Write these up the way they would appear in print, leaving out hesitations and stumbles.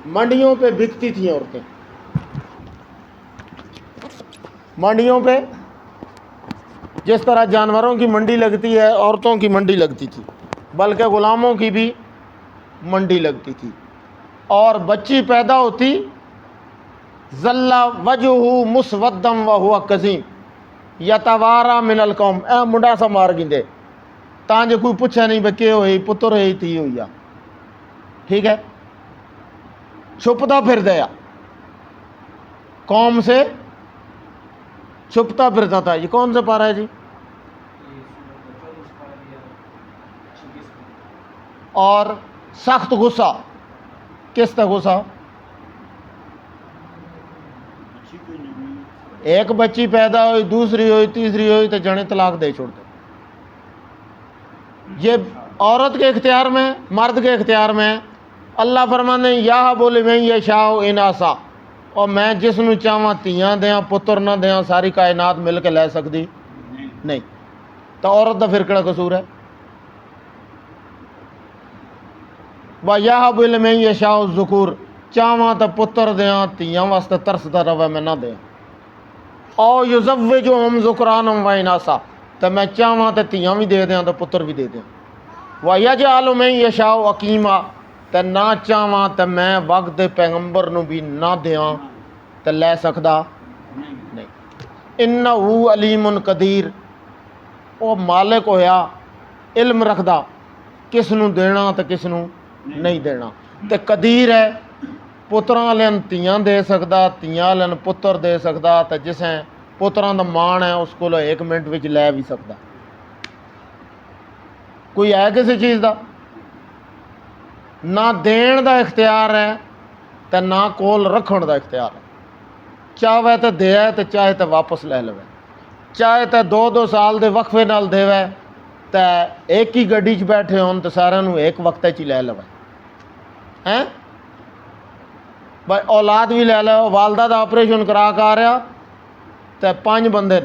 मंडियों पे बिकती थी औरतें, मंडियों पे जिस तरह जानवरों की मंडी लगती है औरतों की मंडी लगती थी, बल्कि गुलामों की भी मंडी लगती थी। और बच्ची पैदा होती, जल्ला वजहू मुसवद्दम व हुआ कज़ीम यतवारा मिनल कौम, ए मुंडा सा मार गिंदे तां जो कोई पूछे नहीं भाई के हुई पुत्र हुई थी हुई आ, ठीक है। छुपता फिर दया, कौम से छुपता फिरता था। ये कौन सा पारा है जी? और सख्त गुस्सा, किस तरह गुस्सा? एक बच्ची पैदा हुई, दूसरी हुई, तीसरी हुई तो जने तलाक दे छोड़ते। ये औरत के इख्तियार में, मर्द के इख्तियार में। अल्लाह फरमाने या बोले मैं ये शाह इनासा, और मैं जिसनू चाहवा तियां दें पुत्र ना दें, सारी कायनात मिल के लै सकती नहीं। तो औरत का फिर केड़ा कसूर है? व या बोले मैं ये शाह ज़ुकूर, चाहवा तो पुत्र दें तियां वास्ते तरसदा रवे मैं ना दें। और युज़व्वे जो हम ज़ुकरान व इनासा, तो मैं चाहवा तो तियां भी दे दें तो पुत्र भी दे दें। व यजअलु मैं ये शाह अकीमा, तो ना चाहवा तो मैं वक्त पैगंबर नू भी ना दें तो लै सकदा नहीं। इन्नहू अलीमुन कदीर, वो मालिक होया इल्म रखदा किस नू देना तो किस नू नहीं देना। तो कदीर है, पुत्रां वालें तियां दे सकदा, तियां वालें पुत्र दे सकदा, तो जिसें पुत्रां दा मान है उस को 1 मिनट विच लै भी सकदा। कोई है किसी चीज़ का ना देण दा इख्तियार है तो ना कोल रखण दा इख्तियार है। चाहे तो दे तो चाहे तो वापस ले लवे, चाहे तो 2-2 साल के वक्फे नाल देवे, तो एक ही गड्डी च बैठे होन तो सारिਆਂ ਨੂੰ एक वक्त च लै लवे हैं। भाई औलाद भी लै लो, वालदा का ऑपरेशन करा के आ रहा तो 5 बंदे,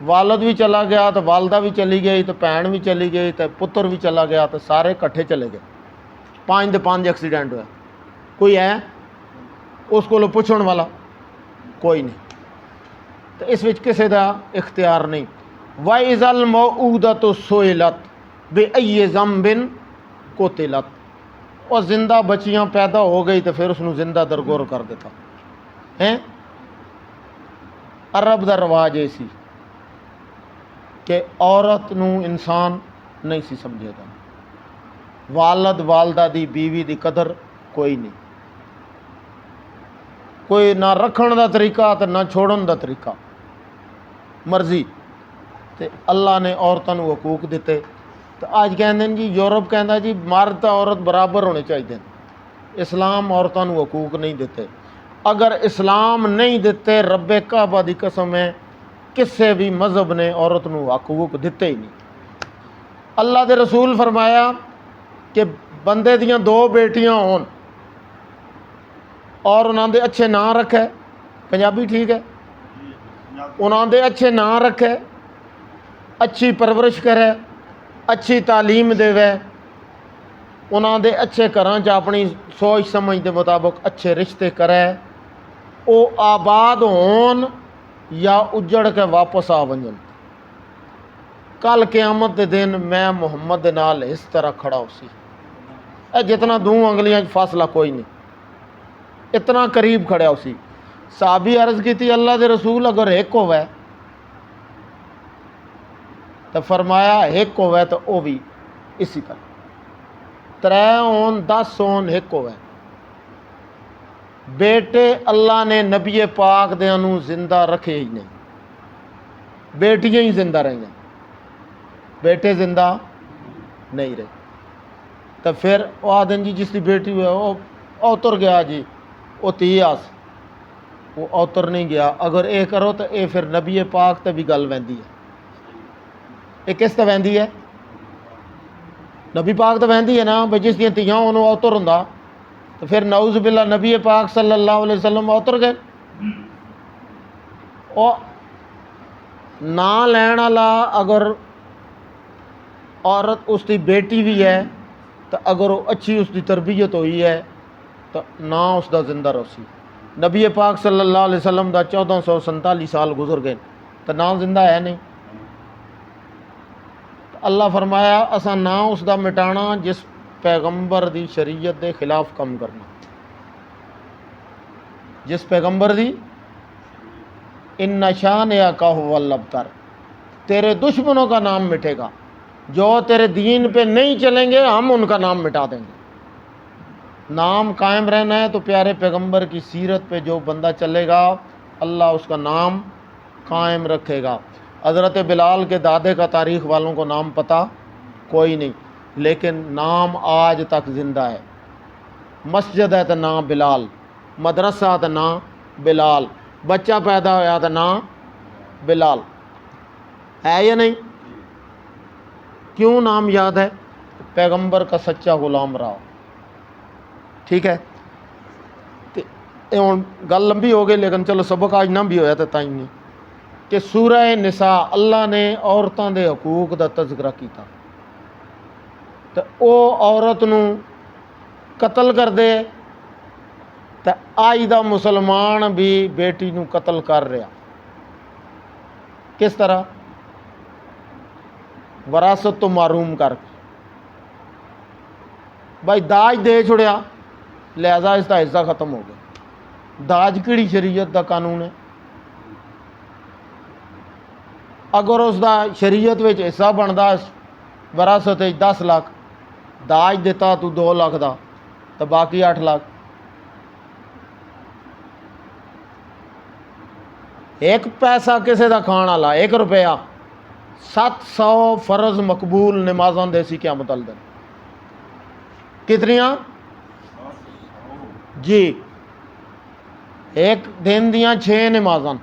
वालद भी चला गया तो वालदा भी चली गई तो भैन भी चली गई तो पुत्र भी चला गया, तो सारे इकट्ठे चले गए। 5 दे 5 एक्सीडेंट हुआ। कोई है उसको पुछण वाला? कोई नहीं। तो इस विच किसी का इख्तियार नहीं। वइज़ल मौऊदतु सुइलत बिअय्यि ज़म्बिन कुतिलत, और जिंदा बच्चियां पैदा हो गई तो फिर उसनू जिंदा दरगोर कर देता है। अरब का रिवाज ये सी कि औरत नू इंसान नहीं सी समझेगा, वालद वालदा दी बीवी दी कदर कोई नहीं, कोई ना रखण दा तरीका तो ना छोड़न दा तरीका, मर्जी। तो अल्लाह ने औरतों को हकूक दिते। तो अज कहते जी यूरोप कहता जी मर्द तो औरत बराबर होने चाहिए, इस्लाम औरतों को हकूक नहीं देते। अगर इस्लाम नहीं देते, रब्बे काबा दी कसम है किसी भी मज़हब ने औरत को हकूक दिते ही नहीं। अल्लाह के रसूल फरमाया कि बंदे दियां 2 बेटियां होन और उन्होंने अच्छे नाम रखे, पंजाबी ठीक है, उन्होंने अच्छे नाम रखे, अच्छी परवरिश करे, अच्छी तालीम देवे, उन्होंने अच्छे घर च अपनी सोच समझ के मुताबिक अच्छे रिश्ते करे, वो आबाद होन या उजड़ के वापस आ वजन। कल क़यामत के दिन मैं मुहम्मद दे नाल इस तरह खड़ा हो सी, जितना 2 उंगलियां फासला कोई नहीं, इतना करीब खड़ा हो सी। साहबी अर्ज की थी अल्लाह के रसूल अगर एक होवे तो फरमाया एक होवे तो वह भी इसी तरह, 3 होन 10 होन एक होवे। बेटे अल्लाह ने नबी पाक दियां नू जिंदा रखे ही नहीं, बेटियां ही जिंदा रही, बेटे जिंदा नहीं रहे। तो फिर वो आदन जी जिसकी बेटी हुआ वो उतर गया जी, वो 30 आस वो उतर नहीं गया। अगर ये करो तो ये फिर नबी पाक तो भी गल वैंदी है, ये किस तरह वैंदी है? नबी पाक तो वैंदी है ना भाई, जिस दियां तियां उन्होंने उतर होंदा, तो फिर नऊज़ बिल्ला नबी पाक सल्लल्लाहु अलैहि वसल्लम उतर गए। और ना लैन वाला अगर औरत उसकी बेटी भी है तो अगर वो अच्छी उसकी तरबियत हुई है तो ना उसका जिंदा रोसी। नबी पाक सल्लल्लाहु अलैहि वसल्लम का 1447 साल गुजर गए तो ना जिंदा है नहीं। तो अल्लाह फरमाया असा ना उसका मिटाना जिस पैगंबर की शरीयत के खिलाफ कम करना, जिस पैगंबर की इन नशान या कबतर, तेरे दुश्मनों का नाम मिटेगा, जो तेरे दीन पे नहीं चलेंगे हम उनका नाम मिटा देंगे। नाम कायम रहना है तो प्यारे पैगंबर की सीरत पे जो बंदा चलेगा अल्लाह उसका नाम कायम रखेगा। हज़रत बिलाल के दादे का तारीख़ वालों को नाम पता कोई नहीं, लेकिन नाम आज तक ज़िंदा है। मस्जिद है तो ना बिलाल, मदरसा तो ना बिलाल, बच्चा पैदा होया तो ना बिलाल, है या नहीं? क्यों नाम याद है? पैगंबर का सच्चा गुलाम रहा। ठीक है, तो हुण गल लंबी हो गई, लेकिन चलो सबक आज ना भी होया तो ताई नहीं कि सूरह निसा अल्लाह ने औरतों के हकूक का तज़किरा किया, तो वो औरत नूं कतल कर दे तो आज दा मुसलमान भी बेटी नूं कतल कर रहा। किस तरह? विरासत तो मारूम करके भाई दाज दे छुड़िया, लिहाजा इसका हिस्सा खत्म हो गया। दाज किहड़ी शरीयत का कानून है? अगर उसका शरीयत में हिस्सा बनता विरासत 10 लाख, दाज दिता तू 2 लाख का तो बाकी 8 लाख। एक पैसा किसी का खाण वाला 1 रुपया 700 फर्ज मकबूल नमाज़ां देसी क्या मतलब कितनियाँ जी? एक दिन दियाँ 6 नमाज़ां,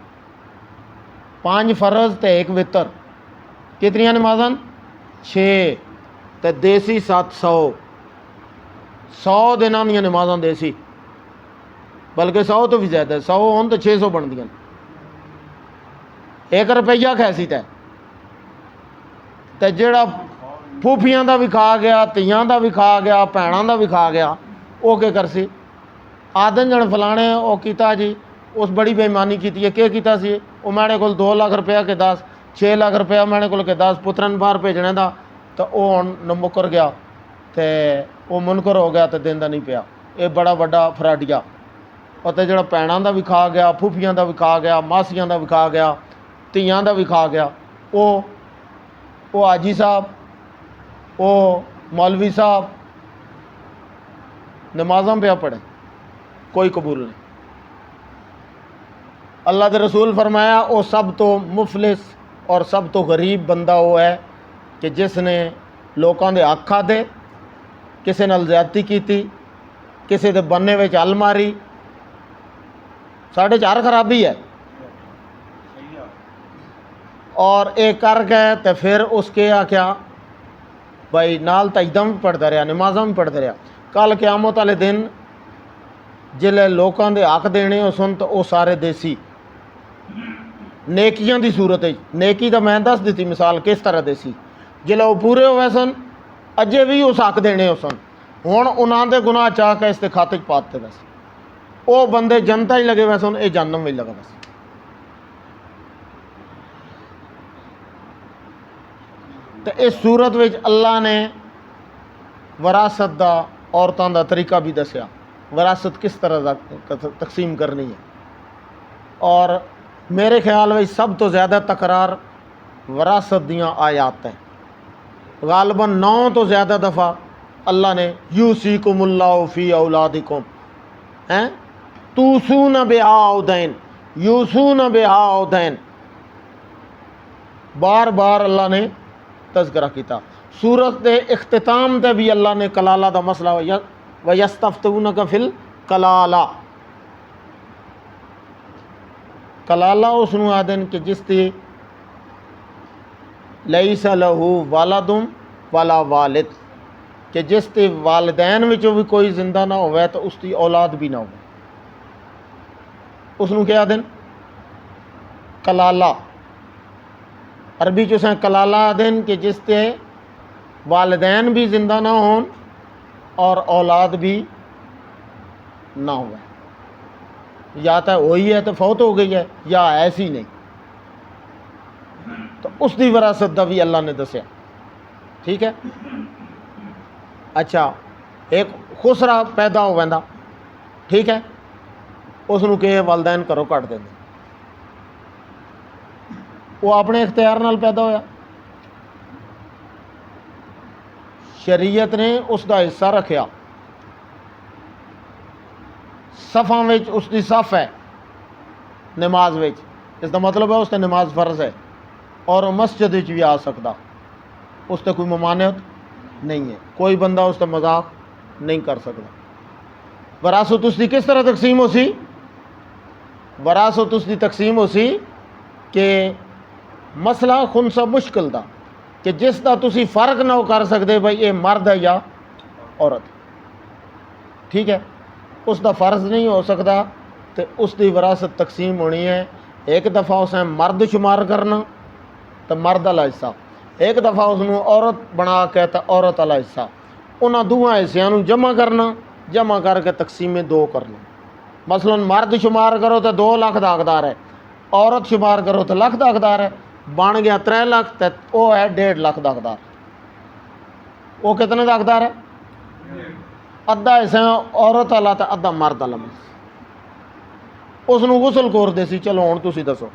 5 फर्ज तो 1 वितर, कितनियाँ नमाज़ां? 6 तो देसी 700, 100 दिनों दियाँ नमाज़ां देसी, बल्कि 100 तो भी ज़्यादा, 100 होन तो 600 बनदियां। 1 रुपया खैसी तै ते जिहड़ा फूफियां दा भी खा गया, तियां दा भी खा गया, भैणां दा भी खा गया, वो क्या करसी? आदन जन फलाने वो कीता जी, उस बड़ी बेईमानी की है। क्या कीता सी? वो मैंने को 2 लाख रुपया के 10, 6 लाख रुपया मैंने को 10 पुत्रन बाहर भेजने का, तो वह हुण मुकर गया तो वह मुनकर हो गया तो देंदा नहीं पिया। ये बड़ा वड्डा फराडिया। और तो जो भैणां दा भी खा गया, फूफियां दा भी खा गया, मासियां दा भी खा गया, तियां दा भी खा गया। वो हाजी साहब, वो मौलवी साहब नमाज़ां पे पढ़े, कोई कबूल नहीं। अल्लाह के रसूल फरमाया वो सब तो मुफलिस और सब तो गरीब बंदा वो है कि जिसने लोगों के हक खाधे, किसी नाल ज़्यादती की, किसी के बन्ने में हल मारी। साढ़े 4 खराबी है और एक कर गए तो फिर उसके आख्या भाई नाल तजदा भी पढ़ता रहा, नमाज़ां भी पढ़ता रहा। कल क़यामत वाले दिन जिले लोगों के हक देने हो सुन तो वो सारे देसी नेकियां की सूरत है। नेकी तो मैं दस दी मिसाल किस तरह देसी, जिले वो पूरे हुए सन अजे भी उस हक देने हो सन, हुण उन्होंने गुनाह चाह के इसके खाते पाते बस। वो बंदे जनता ही लगे हुए सन, ये जहन्नम भी लगा बस। तो इस सूरत में अल्लाह ने विरासत का औरतों का तरीका भी दसिया, विरासत किस तरह तकसीम करनी है। और मेरे ख्याल में सब तो ज़्यादा तकरार विरासत दियाँ आयात है। गालबन 9 तो ज़्यादा दफ़ा अल्लाह ने यूसीकुमुल्लाहु फी औलादिकुम हैं तूसून बिहा औदैन, यूसून बिहा औदैन, बार बार अल्लाह ने तज़किरा किया। सूरत के इख्तिताम ते भी अल्लाह ने कलाला का मसला वयस्तफ्तूनका फिल कलाला, कलाला उसनू आदन कि जिसकी लैसा लहू वालदुम वाला वालिद, कि जिसके वालिदैन विचों भी कोई जिंदा ना होवे तो उसकी औलाद भी ना हो, उसनू क्या आदन? कलाला। अरबी चो से कलाला आदन कि जिसके वालिदैन भी जिंदा ना होन और औलाद भी ना हुआ, या तो होई है तो फौत हो गई है या ऐसी नहीं। तो उसकी विरासत का भी अल्लाह ने दसिया। ठीक है। अच्छा, एक खुसरा पैदा हो वैंदा, ठीक है, उसनों के वालदैन घरों कट देंगे, वो अपने इख्तियार नाल पैदा होया, शरीयत ने उसका हिस्सा रखा, सफ़ा में उसकी सफ़ है नमाज में, इसका मतलब है उससे नमाज फ़र्ज है और मस्जिद भी आ सकता, उससे कोई ममानियत नहीं है, कोई बंदा उससे मजाक नहीं कर सकता। वरासत उसकी किस तरह तकसीम हो सी? वरासत उसकी तकसीम हो सी कि मसला खुन सा मुश्किल था कि जिसका तुसी फ़र्क ना कर सकते भाई ये मर्द है या औरत, ठीक है, उसका फ़र्ज नहीं हो सकता, तो उसकी विरासत तकसीम होनी है। एक दफ़ा उसे मर्द शुमार करना तो मर्द वाला हिस्सा, एक दफ़ा उसनों औरत बना के तो औरत वाला हिस्सा, उन्होंने दोवां हिस्सों जमा करना, जमा करके तकसीम 2 करना। मसलन मर्द शुमार करो तो 2 लाख का हकदार है, औरत शुमार करो तो लाख का हकदार है, बन गया 3 लाख, तो वह है 1.5 लाख का हकदार। वो कितने का हकदार है? अद्धा हिस्सा औरत वाला तो अद्धा मर्द वाला। उसनों गुसल कोरदे सी, चलो हुण तुसीं दसो,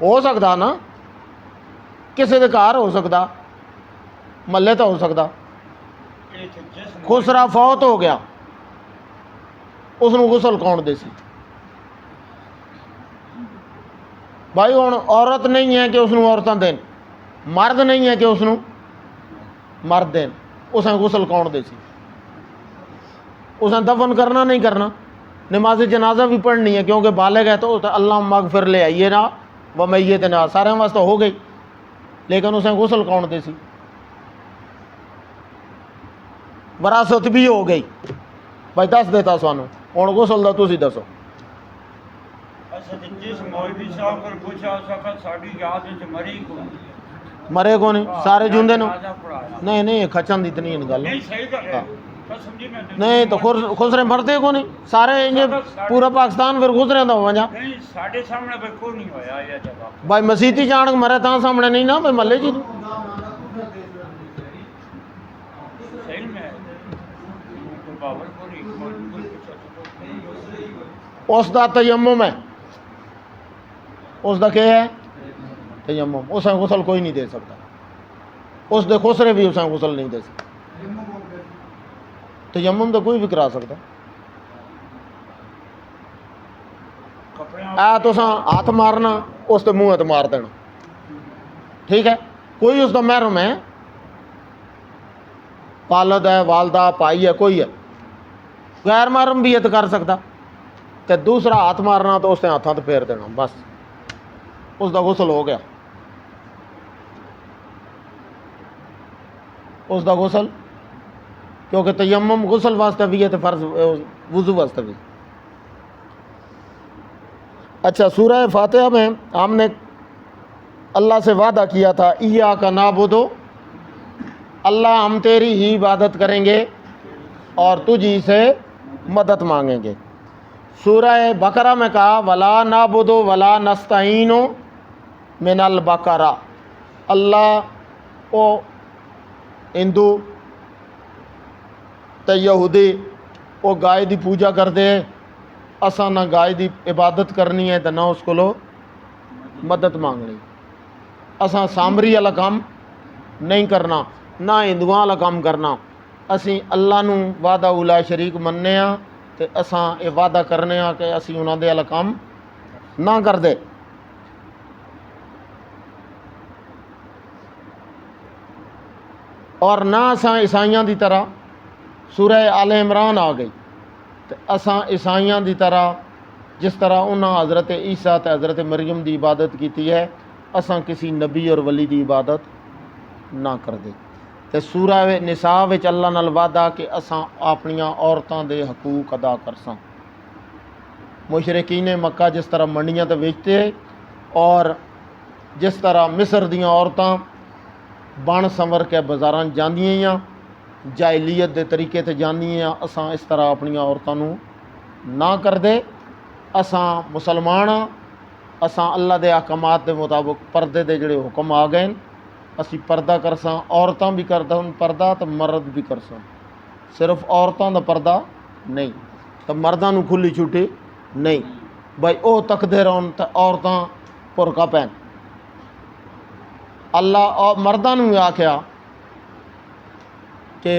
हो सकता ना, किसी के घर हो सकता, महल्ले तो हो सकता, खुसरा फौत हो गया, उसनों गुसल कौन दे सी? भाई हुण औरत नहीं है कि उसनों औरतां देन, मर्द नहीं है कि उसनों मर्द देन, उसें गुसल कौन दे सी? उसें दफन करना नहीं करना, नमाज जनाजा भी पढ़नी है, क्योंकि बालिग है तो अल्लाह मगफिर ले आइए ना व मैयत ना, सारे वास्ते हो गई, लेकिन उसें गुसल कौन दे सी? विरासत भी हो गई। भाई दस देता सानू, हुण गुसल दा तुसीं दसो। मरे को नहीं, सारे जूंदे न, नहीं नहीं खचन दी इतनी गल नहीं, तो खुसरे मरते को नहीं सारे, इन्हें पूरा पाकिस्तान फिर खुसरे दा हो जा भाई, मसीती जान मरे ता सामने नहीं ना भाई, महल्ले जी उसका तयम्मुम है, उसका क्या है? तयम्मुम। उसे गुसल कोई नहीं दे सकता, उसके खुसरे भी उसे गुसल नहीं दे सकता, तयम्मुम तो कोई भी करा सकता। आ तुसा हाथ मारना, उसके मुँह ते मार देना, ठीक है, कोई उसका महरम है, वालद है, वालदा, भाई है, कोई है, गैर महरम भी ये तो कर सकता, तो दूसरा हाथ मारना तो उसने हाथों तो फेर देना, बस उसका गुसल हो गया, उसका गुसल, क्योंकि तयम्मुम गुसल वास्ते भी है तो फर्ज वुजू वास्ते भी। अच्छा, सूरह फातिहा में हमने अल्लाह से वादा किया था, इय्याका नअबुदु, अल्लाह हम तेरी ही इबादत करेंगे और तुझी से मदद मांगेंगे। सूरह बकरा में कहा, वला नअबुदु वला नस्तईनु मिनल बकरा, अल्लाह ओ हिंदू तो यहूदी वो गाय की पूजा करते हैं, असा ना गाय की इबादत करनी है तो ना उसको लो मदद मांगनी, असा सामरी वाला काम नहीं करना, ना हिंदुओं वाला काम करना, असी अल्लाह नू वादा उला शरीक मनने आ, तो असा ये वादा करने आ कि असी उन्होंने वाला काम ना करते। और ना असा ईसाइयों की तरह, सूरह आले इमरान आ गई, तो असा ईसाइयों की तरह जिस तरह उन्होंने हज़रत ईसा तो हज़रत मरियम की इबादत की है, असा किसी नबी और वली की इबादत ना करते। तो सूरह निसा विच अल्लाह नाल वादा कि असा अपनियां औरतों के हकूक अदा करसां। मुशरिकीन मक्का जिस तरह मंडियां तो बेचते और जिस तरह मिस्र दियां औरतां बन संवर के बाज़ारां जांदियां जाहिलियत के तरीके ते जांदियां, असां इस तरह अपनियां औरतों ना कर दे। असां मुसलमान हाँ, असां अल्लाह के अहकामात के मुताबिक परदे के जोड़े हुक्म आ गए असी पर्दा करसां। औरतां भी करदन पर्दा तो मर्द भी करसन, सिर्फ औरतों का पर्दा नहीं, तो मर्दां नूं खुली छुट्टी नहीं भाई वो तकदे रहन तो औरतां भुरका पैन। अल्लाह और मर्दां नूं भी आख्या कि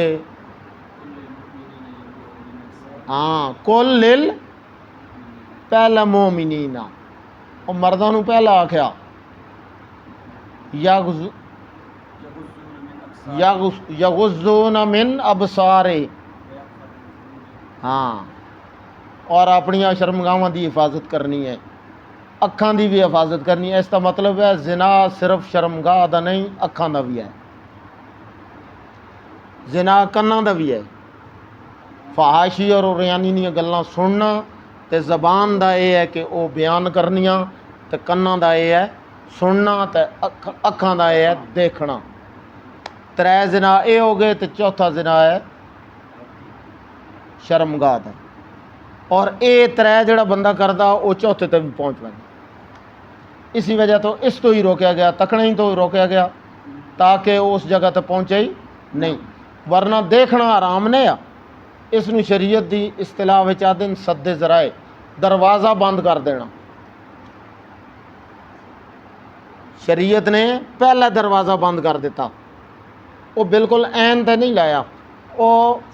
हाँ कुल लिल पहला मोमिनीना, और मर्दां नूं पहला आख्या यगुज़्ज़ूना मिन अबसारे, हाँ, और अपनिया शर्मगावां की हिफाजत करनी है, अखां की भी हिफाजत करनी है। इसका मतलब है जिना सिर्फ शर्मगाह का नहीं अखां का भी है, जिना कन्नां का भी है। फहाशी और उरियानी दी गल्लां सुनना तो ज़बान का यह है कि वह बयान करनियाँ, तो कन्नां का यह है सुनना, तो अखां का यह है देखना। त्रै जिना ये हो गए, तो चौथा जिना है शर्मगाह का। और ये त्रै जिहड़ा बंदा करदा वो चौथे तक भी पहुँच पैंदा। इसी वजह तो इस तो ही रोकया गया, तकने ही तो रोकया गया ताकि उस जगह तक पहुँचे ही नहीं, वरना देखना आराम ने आ। इसनूं शरीयत की इस्तिलाह विच आखदे सद्दे ज़राए, दरवाज़ा बंद कर देना। शरीयत ने पहला दरवाज़ा बंद कर दिता, वो बिल्कुल ऐन तो नहीं लाया। वो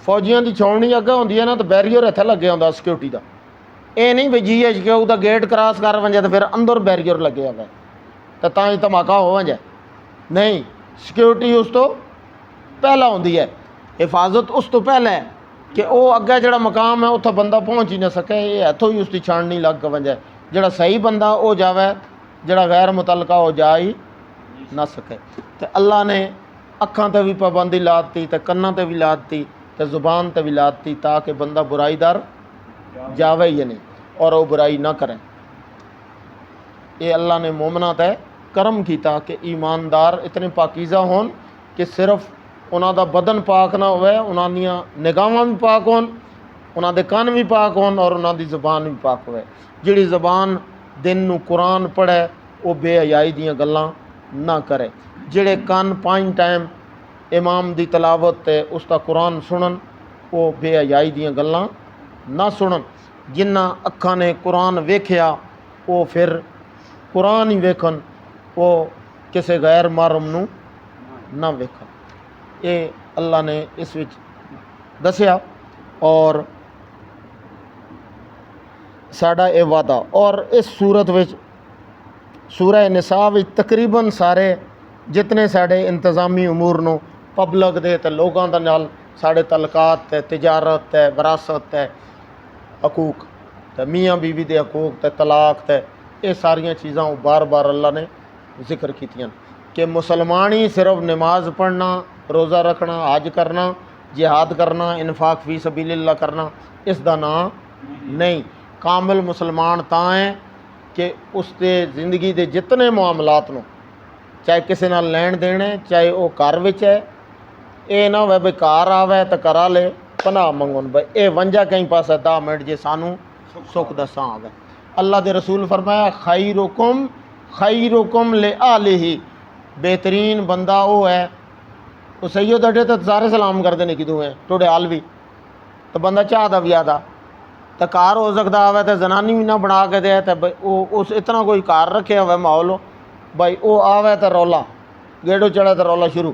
फौजियों की छावनी अगे होंदी है ना, तो बैरीयर इत्थे लगे होंदा सिक्योरिटी का। ये नहीं भी GHQ का गेट क्रॉस कर वंजे तो फिर अंदर बैरीयर लगे हुआ तो तां धमाका हो वंजे, नहीं। सिक्योरिटी उस तो पहला होंदी है, हिफाजत उस तो पहले है कि वो अगे जो मकाम है उत्थे बंदा पहुँच ही ना सके, ये इत्थों ही उसकी छाननी लग के वंजे। जोड़ा सही बंदा वो जावे, जोड़ा गैर मुतलका हो जा ही ना सके। तो अल्लाह ने अखां ते भी पाबंदी ला दी, तो कन्नां ते भी ला दी, तो जुबान ते भी ला दी, ताकि बंदा बुराई दर जावे ही नहीं और वो बुराई ना करे। ये अल्लाह ने मोमना ते करम किया कि ईमानदार इतने पाकीज़ा होन कि सिर्फ उन्हों का बदन पाक ना होवे, उन्हों दियां निगाहां भी पाक होन, उन्हों दे कान भी पाक होन और उन्हों दी ज़बान भी पाक होवे। जिहड़ी ज़बान दिन नूं कुरान पढ़े वो बेहयाई दियां गल्लां ना करे, जिहड़े कान 5 टाइम इमाम दी तलावत ते उसका कुरान सुनन वो बेहयाई दियां गल्लां ना सुनन। जिन्ना अखां ने कुरान वेख्या वो फिर कुरान ही वेखन, वो किसी गैर महरम नूं ना वेखन। ये अल्लाह ने इस विच दसिया और साडा ये वादा। और इस सूरत विच सूरह निसा विच तकरीबन सारे जितने साडे इंतज़ामी उमूर नूं पब्लिक दे ते लोगां दे नाल साडे तलकात ते तिजारत ते विरासत ते हकूक ते मियाँ बीवी दे हकूक ते तलाक ते ये सारियां चीज़ां बार बार अल्लाह ने जिक्र कीतियां कि मुसलमान ही सिर्फ नमाज पढ़ना, रोज़ा रखना, हज करना, जिहाद करना, इन्फाक फ़ी सबीलिल्लाह करना इसका नाम नहीं। कामिल मुसलमान तां है कि उसके ज़िंदगी के जितने मामलात नूं, चाहे किसी नाल लैण देण है, चाहे वो घर विच है, ये ना होवे भाई घर आवे तो करा ले पनाह मंगन भाई ये वंजा कहीं पास 10 मिनट जे सानू सुख दसां आवे। अल्लाह के रसूल फरमाया खैरुकुम ले आलिही, बेहतरीन बंदा वो है। वो सैयद अड्डे तो सारे सलाम करते हैं किदू है थोड़े हाल भी, तो बंदा चाहता भी आता तो कार हो सकता है तो जनानी भी ना बना के दे, तो भाई वो उस इतना कोई कार रखे हुआ माहौल हो भाई वो आवे तो रौला गेड़ो चढ़े तो रौला शुरू,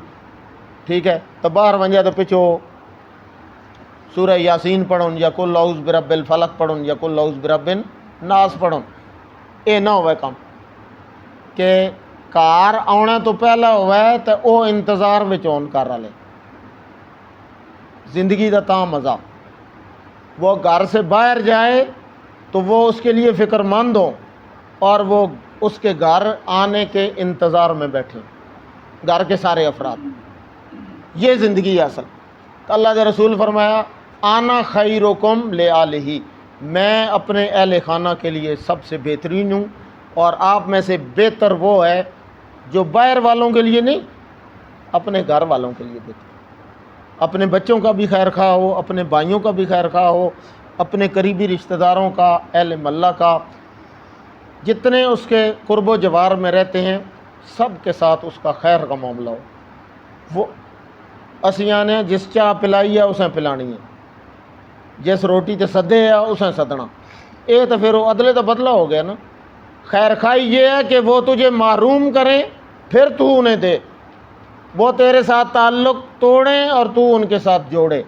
ठीक है। तो बाहर वंजा तो पिछो सूरह यासीन पढ़न या कुल औज़ बिरब्बिल फलक पढ़न या कुल औज़ बिरब्बिन नास पढ़न। ये ना होवे काम कि कार आने तो पहला होवे तो वो इंतज़ार में ऑन कर रहा ले ज़िंदगी का ता मज़ा। वो घर से बाहर जाए तो वो उसके लिए फ़िक्रमंद हो और वो उसके घर आने के इंतज़ार में बैठे, घर के सारे अफराद। ये ज़िंदगी असल। तो अल्लाह के रसूल फरमाया आना खैरुकुम ले आलिही, मैं अपने अहले खाना के लिए सबसे बेहतरीन हूँ और आप में से बेहतर वो है जो बाहर वालों के लिए नहीं, अपने घर वालों के लिए बेहतर। अपने बच्चों का भी खैर खा हो, अपने भाइयों का भी खैर खा हो, अपने करीबी रिश्तेदारों का, अहले महल्ला का, जितने उसके कुर्बो जवार में रहते हैं, सब के साथ उसका खैर का मामला हो। वो असियां ने जिस चाह पिलाई है उसें पिलानी है, जिस रोटी ते सदे है उसें सदना। ये तो फिर वो अदले तो बदला हो गया ना। खैर खाई ये है कि वो तुझे मारूम करें फिर तू उन्हें दे, वो तेरे साथ ताल्लुक़ तोड़ें और तू उनके साथ जोड़े,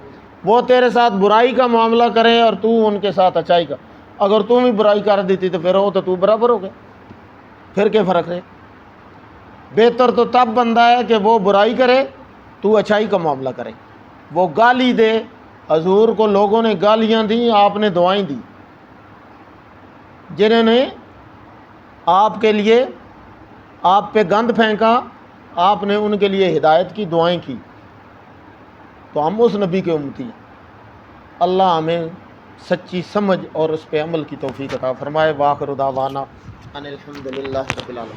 वो तेरे साथ बुराई का मामला करें और तू उनके साथ अच्छाई का। अगर तू भी बुराई कर देती तो फिर वो तो तू बराबर हो गया, फिर क्या फ़र्क है। बेहतर तो तब बंदा है कि वो बुराई करे, तू अच्छाई का मामला करे। वो गाली दे, हजूर को लोगों ने गालियाँ दी, आपने दुआएं दी। जिन्होंने आपके लिए आप पे गंद फेंका, आपने उनके लिए हिदायत की, दुआएं की। तो हम उस नबी के उम्मती हैं। अल्लाह हमें सच्ची समझ और उस पे अमल की तौफीक अता फरमाए। वाखिर दावाना अनिल हम्दुलिल्लाहि रब्बिल आलमीन।